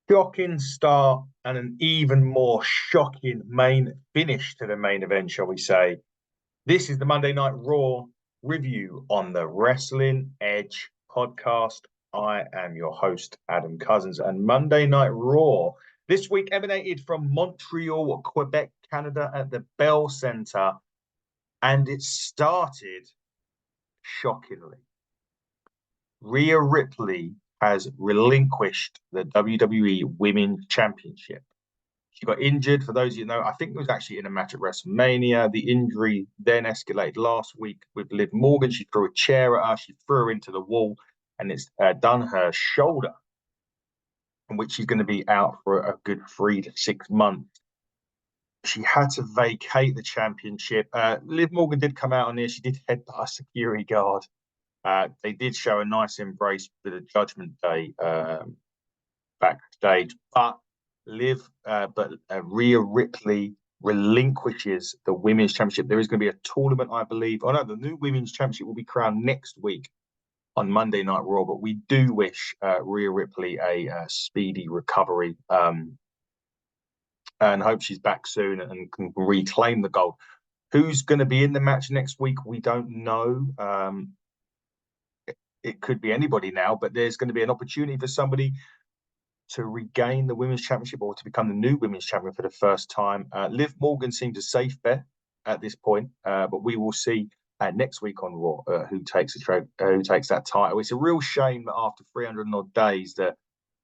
Shocking start and an even more shocking main finish to the main event, shall we say. This is the Monday Night Raw review on the Wrestling Edge podcast. I am your host, Adam Cousins, and Monday Night Raw this week emanated from Montreal, Quebec, Canada at the Bell Centre, and it started shockingly. Rhea Ripley has relinquished the WWE Women's Championship. She got injured. For those of you who know, I think it was actually in a match at WrestleMania. The injury then escalated last week with Liv Morgan. She threw a chair at her. She threw her into the wall, and it's done her shoulder, in which she's going to be out for a good 3 to 6 months. She had to vacate the championship. Liv Morgan did come out on this. She did headbutt a security guard. They did show a nice embrace for the Judgment Day backstage, but Rhea Ripley relinquishes the Women's Championship. There is going to be a tournament, I believe. Oh no, the new Women's Championship will be crowned next week on Monday Night Raw. But we do wish Rhea Ripley a speedy recovery, and hope she's back soon and can reclaim the gold. Who's going to be in the match next week? We don't know. It could be anybody now, but there's going to be an opportunity for somebody to regain the Women's Championship or to become the new Women's Champion for the first time. Liv Morgan seems a safe bet at this point, but we will see next week on Raw who takes that title. It's a real shame that after 300 and odd days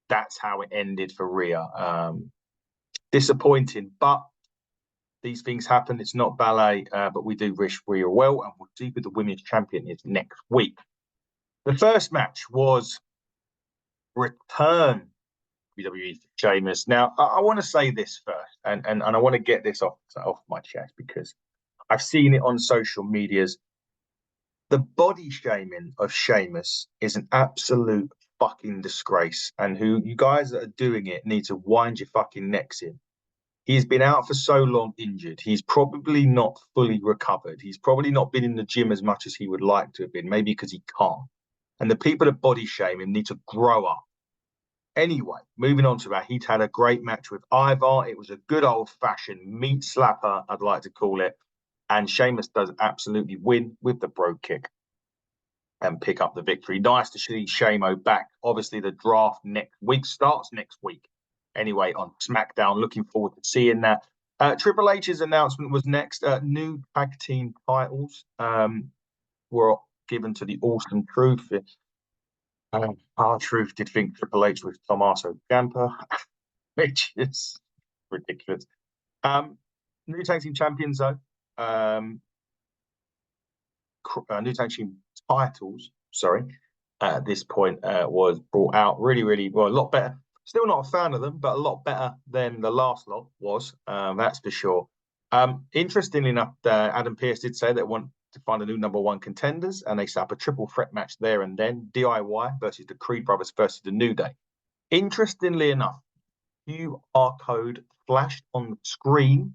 that's how it ended for Rhea. Disappointing, but these things happen. It's not ballet, but we do wish Rhea well, and we'll see who the Women's Champion is next week. The first match was return WWE for Sheamus. Now, I want to say this first, and I want to get this off my chest because I've seen it on social medias. The body shaming of Sheamus is an absolute fucking disgrace, and who you guys that are doing it need to wind your fucking necks in. He's been out for so long injured. He's probably not fully recovered. He's probably not been in the gym as much as he would like to have been, maybe because he can't. And the people that body shame him need to grow up. Anyway, moving on to that, he'd had a great match with Ivar. It was a good old-fashioned meat slapper, I'd like to call it. And Sheamus does absolutely win with the Brogue Kick and pick up the victory. Nice to see Shamo back. Obviously, the draft next week starts next week. Anyway, on SmackDown, looking forward to seeing that. Triple H's announcement was next. New tag team titles were given to the Awesome Truth. R-Truth did think Triple H was Tommaso Ciampa, which is ridiculous. New tag team champions, though. New tag team titles, sorry, at this point was brought out really, really well, a lot better. Still not a fan of them, but a lot better than the last lot was, that's for sure. Interestingly enough, Adam Pearce did say they want to find a new number one contenders, and they set up a triple threat match there and then. DIY versus the Creed Brothers versus the New Day. Interestingly enough, QR code flashed on the screen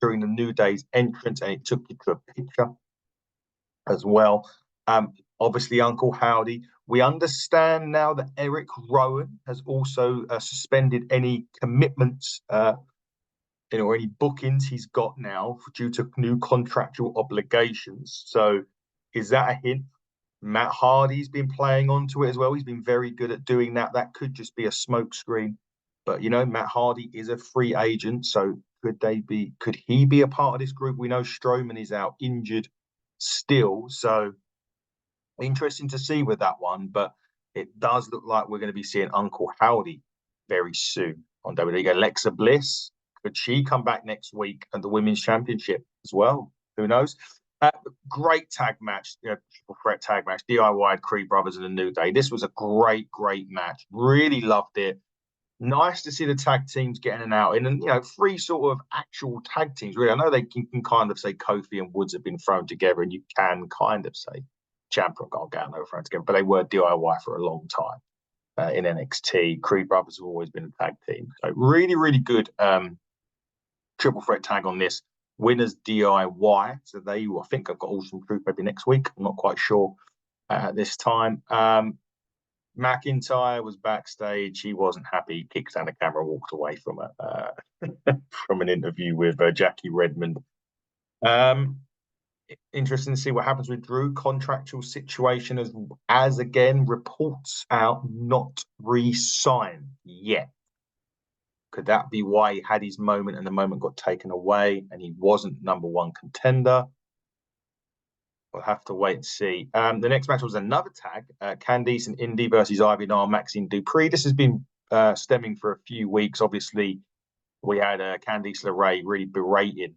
during the New Day's entrance, and it took you to a picture as well. Obviously, Uncle Howdy. We understand now that Eric Rowan has also suspended any commitments or any bookings he's got now due to new contractual obligations. So is that a hint? Matt Hardy's been playing onto it as well. He's been very good at doing that. That could just be a smokescreen. But, Matt Hardy is a free agent. So could he be a part of this group? We know Strowman is out injured still. So interesting to see with that one. But it does look like we're going to be seeing Uncle Howdy very soon on WWE. Alexa Bliss, could she come back next week at the Women's Championship as well? Who knows? Great tag match, triple threat tag match. DIY, Creed Brothers, and the New Day. This was a great, great match. Really loved it. Nice to see the tag teams getting an out in, and 3 sort of actual tag teams. Really, I know they can kind of say Kofi and Woods have been thrown together, and you can kind of say Ciampa and Gargano were thrown together, but they were DIY for a long time in NXT. Creed Brothers have always been a tag team, so really, really good. Triple threat tag on this. Winners DIY. So I think I've got Awesome Truth maybe next week. I'm not quite sure at this time. McIntyre was backstage. He wasn't happy. He kicked down the camera, walked away from from an interview with Jackie Redmond. Interesting to see what happens with Drew. Contractual situation as again reports out not re-signed yet. Could that be why he had his moment and the moment got taken away and he wasn't #1 contender? We'll have to wait and see. The next match was another tag, Candice and Indy versus Ivy Nile, Maxine Dupree. This has been stemming for a few weeks. Obviously, we had Candice LeRae really berating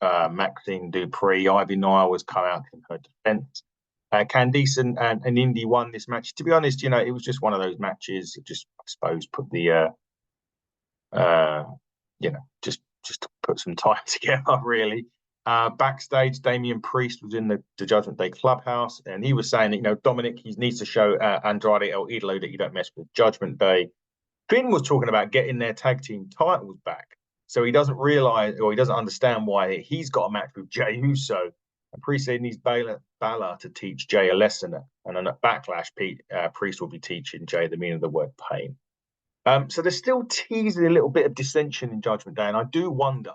Maxine Dupree. Ivy Nile was come out in her defense. Candice and Indy won this match. To be honest, it was just one of those matches. Just, I suppose, put the just to put some time together, really. Backstage, Damian Priest was in the Judgment Day clubhouse, and he was saying that, Dominic, he needs to show Andrade El Idolo that you don't mess with Judgment Day. Finn was talking about getting their tag team titles back. So he doesn't realize, or he doesn't understand why he's got a match with Jey Uso. And Priest said he needs Balor to teach Jey a lesson. And then at Backlash, Priest will be teaching Jey the meaning of the word pain. So there's still teasing a little bit of dissension in Judgment Day. And I do wonder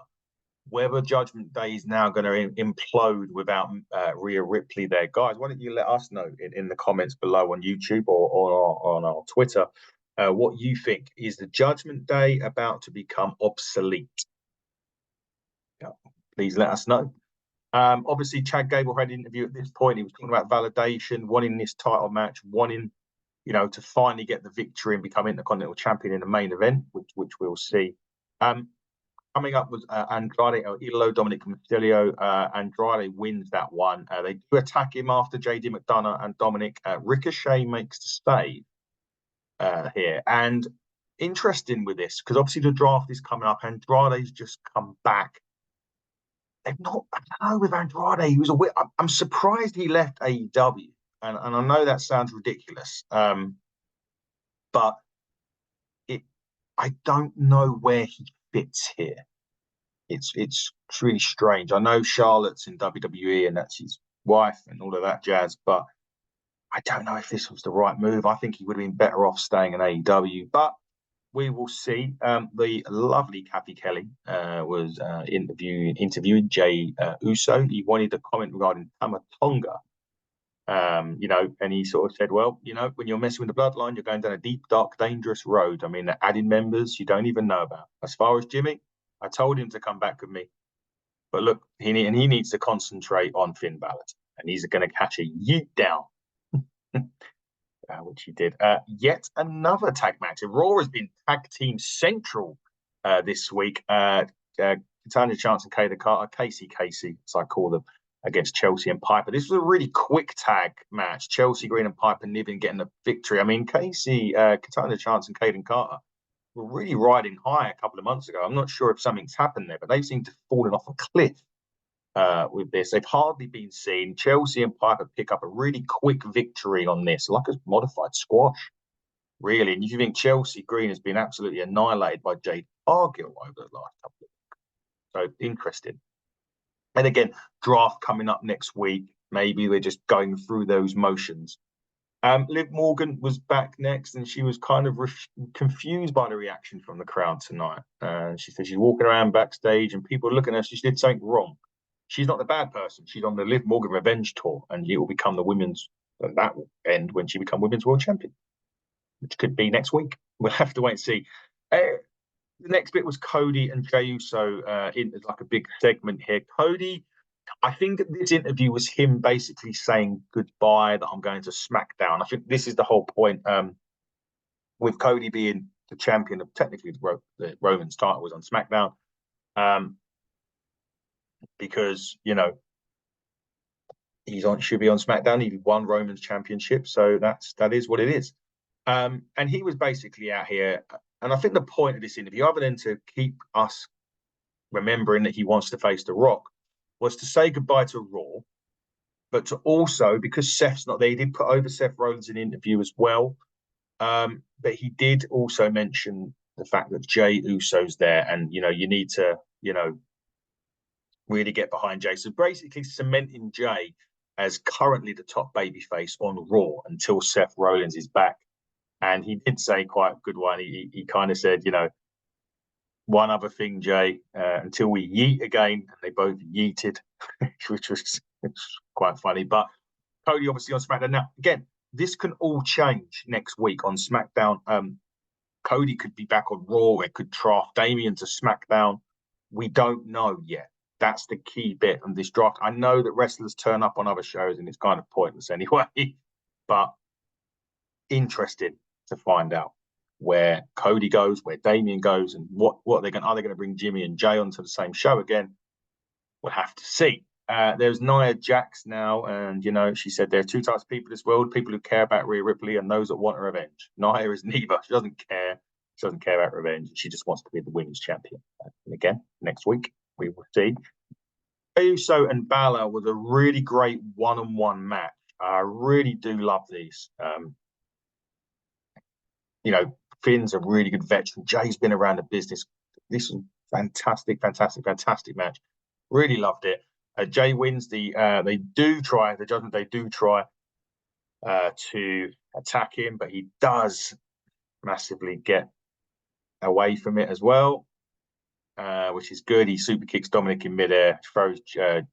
whether Judgment Day is now going to implode without Rhea Ripley there. Guys, why don't you let us know in the comments below on YouTube or on our Twitter what you think. Is the Judgment Day about to become obsolete? Yeah, please let us know. Obviously, Chad Gable had an interview at this point. He was talking about validation, wanting this title match, wanting, to finally get the victory and become Intercontinental Champion in the main event, which we'll see. Coming up was Andrade El Idolo, Dominic Mysterio. Andrade wins that one. They do attack him after JD McDonough and Dominic. Ricochet makes the save here. And interesting with this, because obviously the draft is coming up. Andrade's just come back. They've not, I don't know, with Andrade, he was I'm surprised he left AEW. And I know that sounds ridiculous. But I don't know where he fits here. It's really strange. I know Charlotte's in WWE and that's his wife and all of that jazz, but I don't know if this was the right move. I think he would have been better off staying in AEW, but we will see. The lovely Kathy Kelly was interviewing Jey Uso. He wanted to comment regarding Tama Tonga. And he sort of said, well, when you're messing with the bloodline, you're going down a deep, dark, dangerous road. I mean, adding members you don't even know about. As far as Jimmy, I told him to come back with me. But look, he needs to concentrate on Finn Balor. And he's going to catch a yeet down, which he did. Yet another tag match. Raw has been tag team central this week. Tanya Chance and Kayden Carter, Casey, as I call them, against Chelsea and Piper. This was a really quick tag match. Chelsea Green and Piper Niven getting the victory. I mean, Katana Chance and Kayden Carter were really riding high a couple of months ago. I'm not sure if something's happened there, but they seem to have fallen off a cliff with this. They've hardly been seen. Chelsea and Piper pick up a really quick victory on this, like a modified squash, really. And you think Chelsea Green has been absolutely annihilated by Jade Cargill over the last couple of weeks. So interesting. And again, draft coming up next week. Maybe we're just going through those motions. Liv Morgan was back next, and she was kind of confused by the reaction from the crowd tonight. She said she's walking around backstage, and people are looking at her. She did something wrong. She's not the bad person. She's on the Liv Morgan Revenge Tour, and it will become the women's. And that will end when she becomes women's world champion, which could be next week. We'll have to wait and see. The next bit was Cody and Jey Uso in like a big segment here. Cody, I think this interview was him basically saying goodbye, that I'm going to SmackDown. I think this is the whole point with Cody being the champion of technically the Roman's title was on SmackDown. Because, should be on SmackDown. He won Roman's championship. So that is what it is. And he was basically out here. And I think the point of this interview, other than to keep us remembering that he wants to face The Rock, was to say goodbye to Raw, but to also, because Seth's not there, he did put over Seth Rollins in the interview as well. But he did also mention the fact that Jey Uso's there, and you need to really get behind Jey. So basically cementing Jey as currently the top babyface on Raw until Seth Rollins is back. And he did say quite a good one. He kind of said, one other thing, Jay, until we yeet again, and they both yeeted, which was quite funny. But Cody obviously on SmackDown. Now, again, this can all change next week on SmackDown. Cody could be back on Raw. It could draft Damian to SmackDown. We don't know yet. That's the key bit of this draft. I know that wrestlers turn up on other shows and it's kind of pointless anyway, but interesting to find out where Cody goes, where Damian goes, and what are they going to bring Jimmy and Jay onto the same show again? We'll have to see. There's Nia Jax now, and she said there are two types of people in this world: people who care about Rhea Ripley and those that want revenge. Nia is neither. She doesn't care. She doesn't care about revenge. She just wants to be the women's champion. And again, next week we will see. Uso and Balor was a really great one-on-one match. I really do love these. Finn's a really good veteran. Jay's been around the business. This was fantastic match. Really loved it. Jay wins. The judgment. They do try to attack him, but he does massively get away from it as well, which is good. He super kicks Dominic in midair, throws JD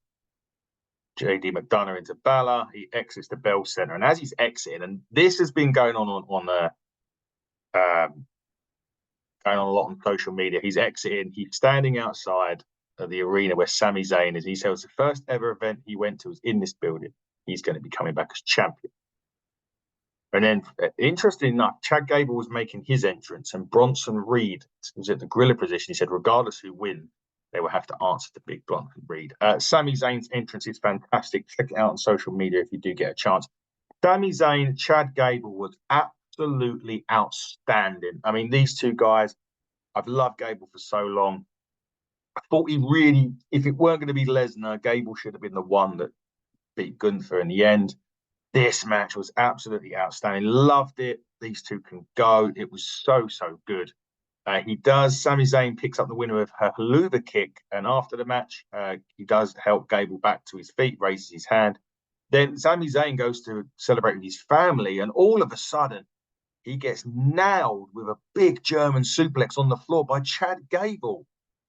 McDonough into Balor. He exits the Bell Center, and as he's exiting, and this has been going on a lot on social media. He's exiting. He's standing outside of the arena where Sami Zayn is. He said it was the first ever event he went to was in this building. He's going to be coming back as champion. And then, interestingly enough, Chad Gable was making his entrance, and Bronson Reed was at the gorilla position. He said, regardless who wins, they will have to answer to Big Bronson Reed. Sami Zayn's entrance is fantastic. Check it out on social media if you do get a chance. Sami Zayn, Chad Gable was absolutely outstanding. I mean, these two guys, I've loved Gable for so long. I thought if it weren't going to be Lesnar, Gable should have been the one that beat Gunther in the end. This match was absolutely outstanding. Loved it. These two can go. It was so good. Sami Zayn picks up the winner of her Helluva Kick, and after the match, he does help Gable back to his feet, raises his hand. Then Sami Zayn goes to celebrate with his family, and all of a sudden, he gets nailed with a big German suplex on the floor by Chad Gable,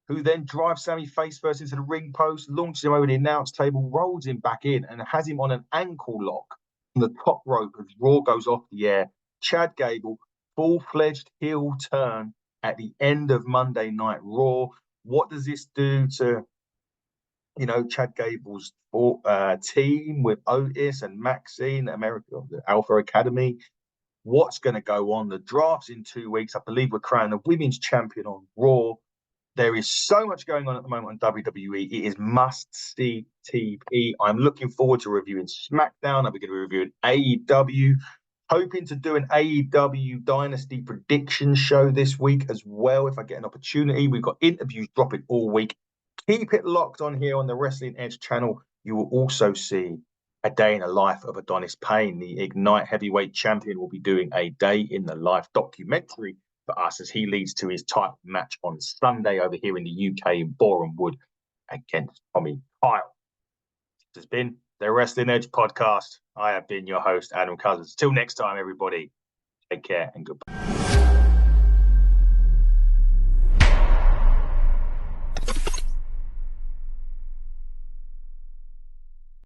who then drives Sami face first into the ring post, launches him over the announce table, rolls him back in, and has him on an ankle lock on the top rope as Raw goes off the air. Chad Gable, full-fledged heel turn at the end of Monday Night Raw. What does this do to, Chad Gable's team with Otis and Maxine, the Alpha Academy? What's going to go on? The draft's in 2 weeks. I believe we're crowning the women's champion on Raw. There is so much going on at the moment on WWE. It is must-see TV. I'm looking forward to reviewing SmackDown. I'm going to be reviewing AEW. Hoping to do an AEW Dynasty prediction show this week as well, if I get an opportunity. We've got interviews dropping all week. Keep it locked on here on the Wrestling Edge channel. You will also see a day in the life of Adonis Payne. The Ignite heavyweight champion will be doing a day in the life documentary for us as he leads to his title match on Sunday over here in the UK in Boreham Wood against Tommy Kyle. This has been the Wrestling Edge podcast. I have been your host, Adam Cousins. Till next time, everybody, take care and goodbye.